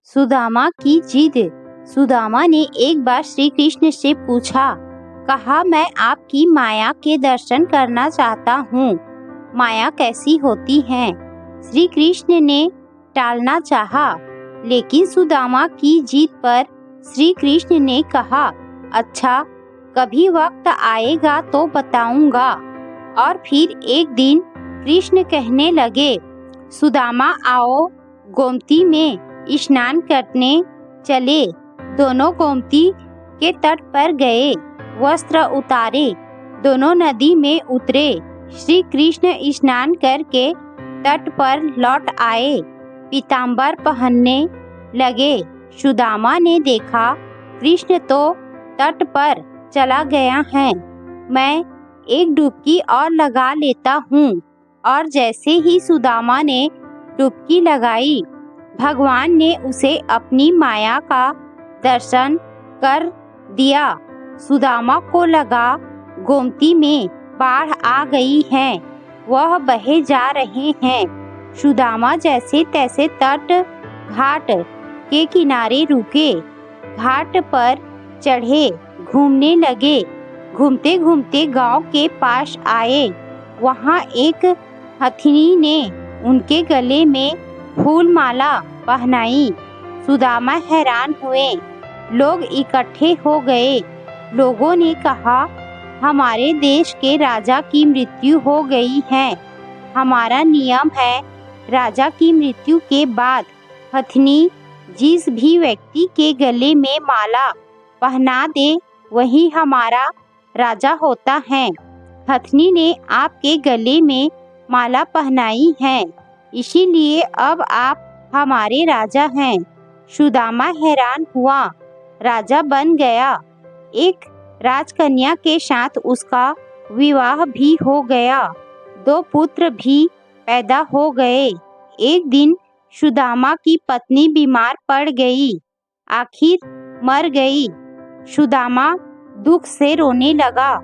सुदामा की जिद। सुदामा ने एक बार श्री कृष्ण से पूछा, कहा मैं आपकी माया के दर्शन करना चाहता हूँ। माया कैसी होती है? श्री कृष्ण ने टालना चाहा, लेकिन सुदामा की जिद पर श्री कृष्ण ने कहा, अच्छा, कभी वक्त आएगा तो बताऊंगा। और फिर एक दिन कृष्ण कहने लगे, सुदामा आओ, गोमती में स्नान करने चले। दोनों गोमती के तट पर गए, वस्त्र उतारे, दोनों नदी में उतरे। श्री कृष्ण स्नान करके तट पर लौट आए, पीतांबर पहनने लगे। सुदामा ने देखा, कृष्ण तो तट पर चला गया है, मैं एक डुबकी और लगा लेता हूँ। और जैसे ही सुदामा ने डुबकी लगाई, भगवान ने उसे अपनी माया का दर्शन कर दिया। सुदामा को लगा गोमती में बाढ़ आ गई है, वह बहे जा रहे हैं। सुदामा जैसे तैसे तट घाट के किनारे रुके, घाट पर चढ़े, घूमने लगे। घूमते घूमते गांव के पास आए, वहां एक हथिनी ने उनके गले में फूल माला पहनाई। सुदामा हैरान हुए, लोग इकट्ठे हो गए। लोगों ने कहा, हमारे देश के राजा की मृत्यु हो गई है। हमारा नियम है, राजा की मृत्यु के बाद हथिनी जिस भी व्यक्ति के गले में माला पहना दे, वही हमारा राजा होता है। हथिनी ने आपके गले में माला पहनाई है, इसीलिए अब आप हमारे राजा हैं। सुदामा हैरान हुआ, राजा बन गया। एक राजकन्या के साथ उसका विवाह भी हो गया, 2 पुत्र भी पैदा हो गए। एक दिन सुदामा की पत्नी बीमार पड़ गई, आखिर मर गई। सुदामा दुख से रोने लगा।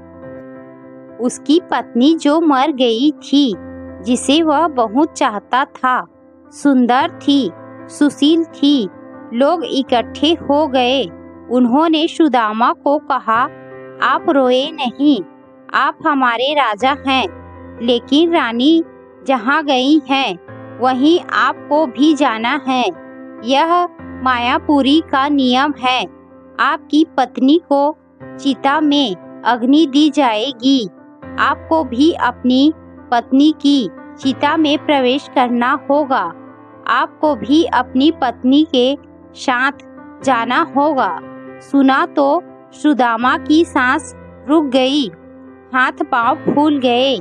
उसकी पत्नी जो मर गई थी, जिसे वह बहुत चाहता था, सुंदर थी, सुशील थी। लोग इकट्ठे हो गए। उन्होंने सुदामा को कहा, आप रोए नहीं, आप हमारे राजा हैं, लेकिन रानी जहाँ गई हैं, वहीं आपको भी जाना है। यह मायापुरी का नियम है। आपकी पत्नी को चिता में अग्नि दी जाएगी। आपको भी अपनी पत्नी की चिता में प्रवेश करना होगा। आपको भी अपनी पत्नी के साथ जाना होगा। सुना तो सुदामा की सांस रुक गई, हाथ पांव फूल गए।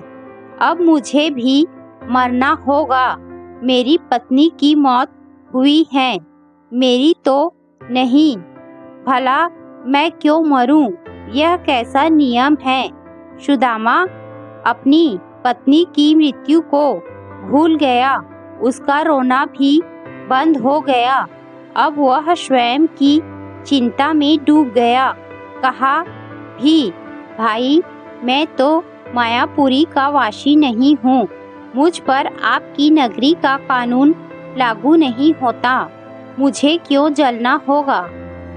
अब मुझे भी मरना होगा। मेरी पत्नी की मौत हुई है, मेरी तो नहीं। भला मैं क्यों मरूं? यह कैसा नियम है? सुदामा अपनी पत्नी की मृत्यु को भूल गया, उसका रोना भी बंद हो गया। अब वह स्वयं की चिंता में डूब गया। कहा, भी भाई, मैं तो मायापुरी का वासी नहीं हूँ, मुझ पर आपकी नगरी का कानून लागू नहीं होता, मुझे क्यों जलना होगा?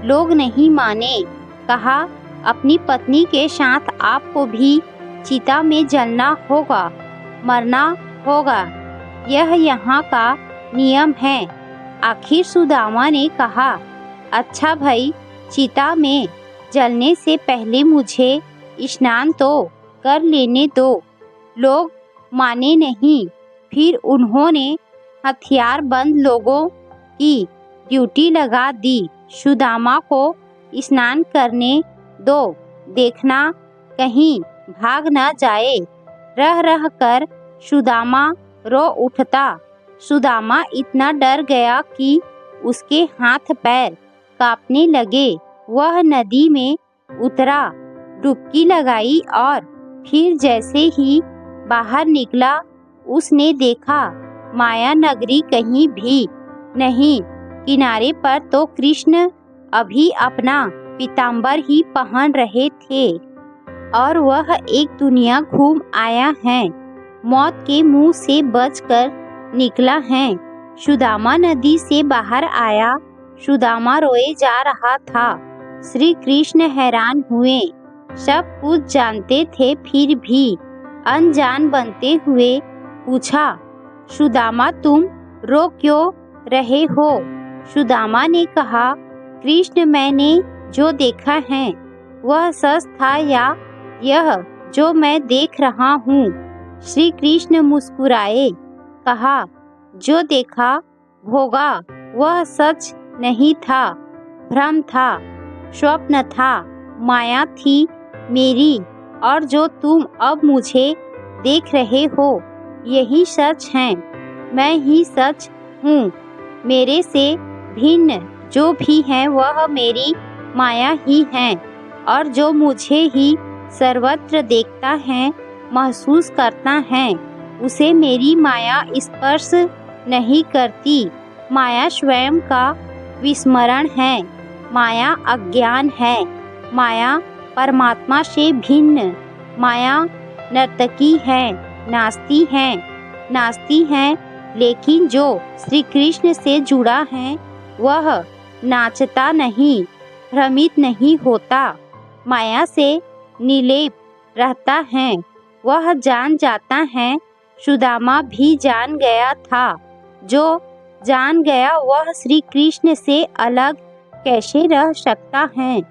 लोग नहीं माने। कहा, अपनी पत्नी के साथ आपको भी चिता में जलना होगा, मरना होगा, यह यहाँ का नियम है। आखिर सुदामा ने कहा, अच्छा भाई, चिता में जलने से पहले मुझे स्नान तो कर लेने दो। लोग माने नहीं। फिर उन्होंने हथियार बंद लोगों की ड्यूटी लगा दी। सुदामा को स्नान करने दो, देखना कहीं भाग न जाए। रह रह कर सुदामा रो उठता। सुदामा इतना डर गया कि उसके हाथ पैर कांपने लगे। वह नदी में उतरा, डुबकी लगाई और फिर जैसे ही बाहर निकला, उसने देखा माया नगरी कहीं भी नहीं। किनारे पर तो कृष्ण अभी अपना पीतांबर ही पहन रहे थे और वह एक दुनिया घूम आया है, मौत के मुंह से बचकर निकला है। सुदामा नदी से बाहर आया, सुदामा रोए जा रहा था। श्री कृष्ण हैरान हुए। सब कुछ जानते थे फिर भी अनजान बनते हुए पूछा, सुदामा तुम रो क्यों रहे हो? सुदामा ने कहा, कृष्ण मैंने जो देखा है वह सच था या यह जो मैं देख रहा हूँ? श्री कृष्ण मुस्कुराए, कहा, जो देखा होगा वह सच नहीं था, भ्रम था, स्वप्न था, माया थी मेरी, और जो तुम अब मुझे देख रहे हो यही सच है। मैं ही सच हूँ। मेरे से भिन्न जो भी है वह मेरी माया ही है, और जो मुझे ही सर्वत्र देखता है, महसूस करता है, उसे मेरी माया स्पर्श नहीं करती। माया स्वयं का विस्मरण है। माया अज्ञान है। माया परमात्मा से भिन्न। माया नर्तकी है, नाचती है, लेकिन जो श्री कृष्ण से जुड़ा है वह नाचता नहीं, भ्रमित नहीं होता, माया से निर्लेप रहता है। वह जान जाता है। सुदामा भी जान गया था। जो जान गया वह श्री कृष्ण से अलग कैसे रह सकता है?